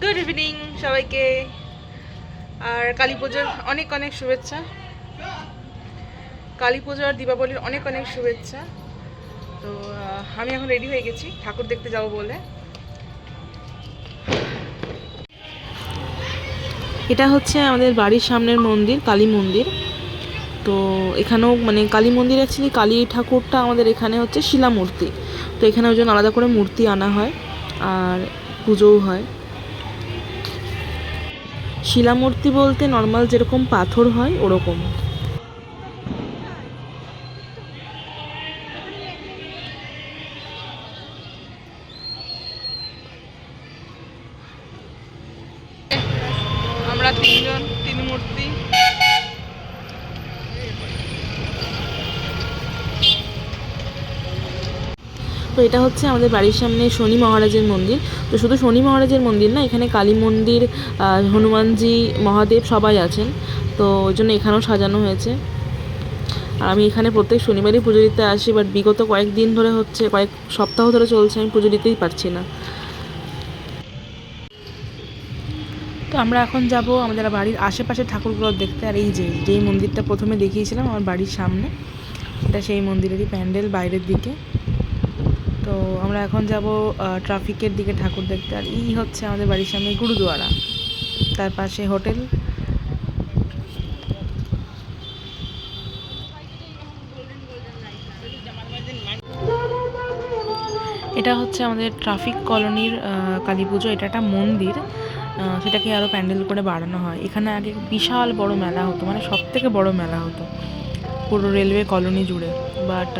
Good evening সবাইকে, আর কালী পুজোর অনেক অনেক শুভেচ্ছা। কালী পুজো আর দীপাবলির অনেক অনেক শুভেচ্ছা। তো আমি এখন রেডি হয়ে গেছি ঠাকুর দেখতে যাব বলে। এটা হচ্ছে আমাদের বাড়ির সামনের মন্দির, কালী মন্দির। তো এখানেও মানে কালী মন্দির অ্যাকচুয়ালি কালী ঠাকুরটা আমাদের এখানে হচ্ছে শিলামূর্তি। তো এখানে ওই জন্য আলাদা করে মূর্তি আনা হয় আর পুজোও হয়। শিলামূর্তি বলতে নর্মাল যেরকম পাথর হয় ওরকম। আমরা তিন মূর্তি। তো এটা হচ্ছে আমাদের বাড়ির সামনে শনি মহারাজের মন্দির। তো শুধু শনি মহারাজের মন্দির না, এখানে কালী মন্দির, হনুমানজি, মহাদেব সবাই আছেন। তো ওই জন্য এখানেও সাজানো হয়েছে। আর আমি এখানে প্রত্যেক শনিবারই পুজো দিতে আসি, বাট বিগত কয়েক সপ্তাহ ধরে চলছে, আমি পুজো দিতেই পারছি না। তো আমরা এখন যাব আমাদের বাড়ির আশেপাশে ঠাকুরগুলো দেখতে। আর এই যেই মন্দিরটা প্রথমে দেখিয়েছিলাম আমার বাড়ির সামনে, এটা সেই মন্দিরেরই প্যান্ডেল বাইরের দিকে। তো আমরা এখন যাব ট্রাফিকের দিকে ঠাকুর দেখতে। আর এই হচ্ছে আমাদের বাড়ির সামনে গুরুদুয়ারা, তার পাশে হোটেল। এটা হচ্ছে আমাদের ট্রাফিক কলোনির কালী পুজো। এটা একটা মন্দির, সেটাকে আরও প্যান্ডেল করে বাড়ানো হয়। এখানে আগে বিশাল বড় মেলা হতো, মানে সব থেকে বড় মেলা হতো পুরো রেলওয়ে কলোনি জুড়ে। বাট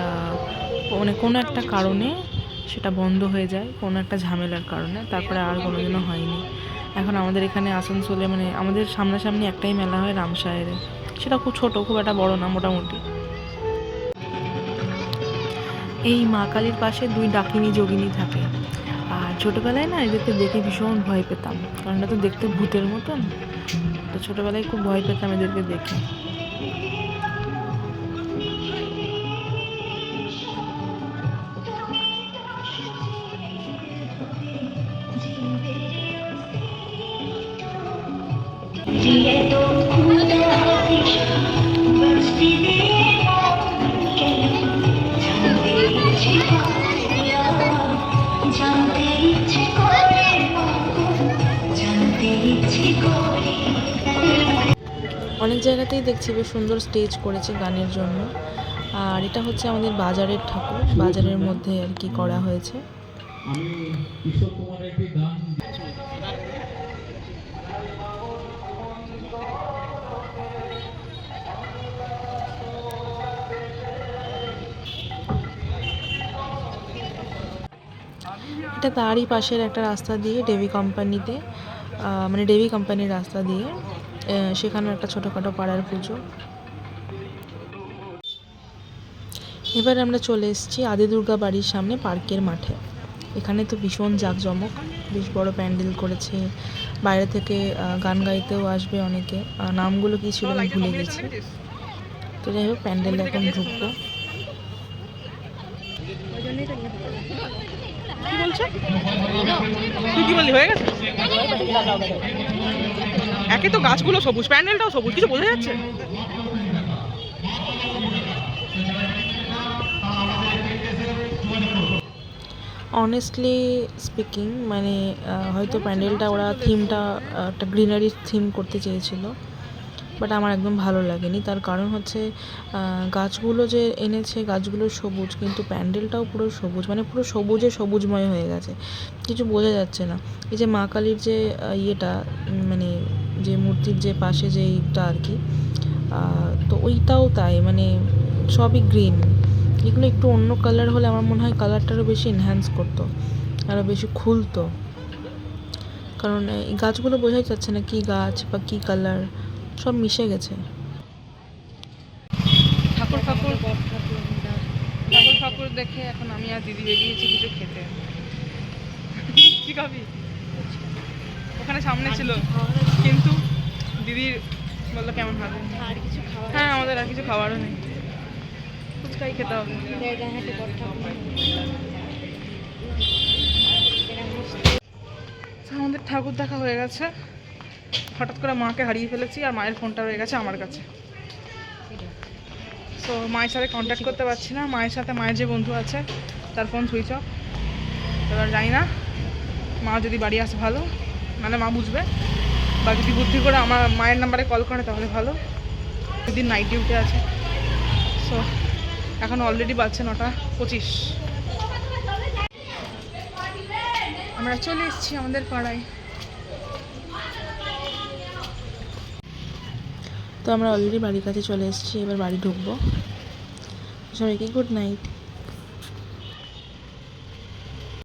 মানে কোনো একটা কারণে সেটা বন্ধ হয়ে যায়, কোনো একটা ঝামেলার কারণে। তারপরে আর কোনোদিনও হয়নি। এখন আমাদের এখানে আসানসোলে মানে আমাদের সামনাসামনি একটাই মেলা হয়, রামসাহেরে। সেটা খুব ছোটো, খুব একটা বড় না, মোটামুটি। এই মা কালীর পাশে 2 ডাকিনী যোগিনী থাকে। আর ছোটোবেলায় না এদেরকে দেখে ভীষণ ভয় পেতাম, কারণ এটা তো দেখতে ভূতের মতন। তো ছোটোবেলায় খুব ভয় পেতাম এদেরকে দেখে। অনেক জায়গাতেই দেখছি বেশ সুন্দর স্টেজ করেছে গানের জন্য। আর এটা হচ্ছে আমাদের বাজারের ঠাকুর, বাজারের মধ্যে আর কি করা হয়েছে। এটা তারই পাশের একটা রাস্তা দিয়ে ডেভি কোম্পানিতে, মানে ডেভি কোম্পানির রাস্তা দিয়ে, সেখানে একটা ছোটোখাটো পাড়ার পুজো। এবার আমরা চলে এসেছি আদি দুর্গা বাড়ির সামনে পার্কের মাঠে। এখানে তো ভীষণ জাঁকজমক, বেশ বড় প্যান্ডেল করেছে। বাইরে থেকে গান গাইতেও আসবে অনেকে। নামগুলো কী ছিল আমি ভুলে গেছি। তো যাই হোক, প্যান্ডেল এখন ঢুকবো। কি বলছো? তুই কি বললি, হয়ে গেছে? একে তো গাছগুলো সবুজ, প্যান্ডেলটাও সবুজ, কিছু বোঝা যাচ্ছে? অনেস্টলি স্পিকিং, মানে হয়তো প্যান্ডেলটা ওরা থিমটা একটা গ্রিনারি থিম করতে চেয়েছিল, বাট আমার একদম ভালো লাগেনি। তার কারণ হচ্ছে গাছগুলো যে এনেছে, গাছগুলো সবুজ, কিন্তু প্যান্ডেলটাও পুরো সবুজ, মানে পুরো সবুজে সবুজময় হয়ে গেছে, কিছু বোঝা যাচ্ছে না। এই যে মা কালীর যে ইয়েটা, মানে যে মূর্তির যে পাশে যেইটা আর কি, তো ওইটাও তাই, মানে সবই গ্রিন। এগুলো একটু অন্য কালার হলে আমার মনে হয় কালারটা আরও বেশি এনহ্যান্স করতো, আরও বেশি খুলতো। কারণ এই গাছগুলো বোঝাই যাচ্ছে না কী গাছ বা কী কালার, সব মিশে গেছে। ঠাকুর দেখে এখন আমি আর দিদি বেরিয়েছি কিছু খেতে। কি খাবি? ওখানে সামনে ছিল, কিন্তু দিদির বললো কেমন হবে। হ্যাঁ, আমাদের আর কিছু খাবারও নেই, ফুচকাই খেতে হবে। আমাদের ঠাকুর দেখা হয়ে গেছে। হঠাৎ করে মাকে হারিয়ে ফেলেছি আর মায়ের ফোনটা হয়ে গেছে আমার কাছে। সো মায়ের সাথে কন্ট্যাক্ট করতে পারছি না। মায়ের সাথে মায়ের যে বন্ধু আছে তার ফোন সুইচ অফ। এবার জানি না, মা যদি বাড়ি আসে ভালো, মানে মা বুঝবে, বা যদি বুদ্ধি করে আমার মায়ের নাম্বারে কল করে তাহলে ভালো। একদিন নাইট ডিউটি আছে। সো এখন অলরেডি বাজছে 9:25। আমরা চলে এসেছি আমাদের পাড়ায়। তো আমরা অলরেডি বাড়ির কাছে চলে এসেছি, এবার বাড়ি ঢুকবো। সবাইকে গুড নাইট।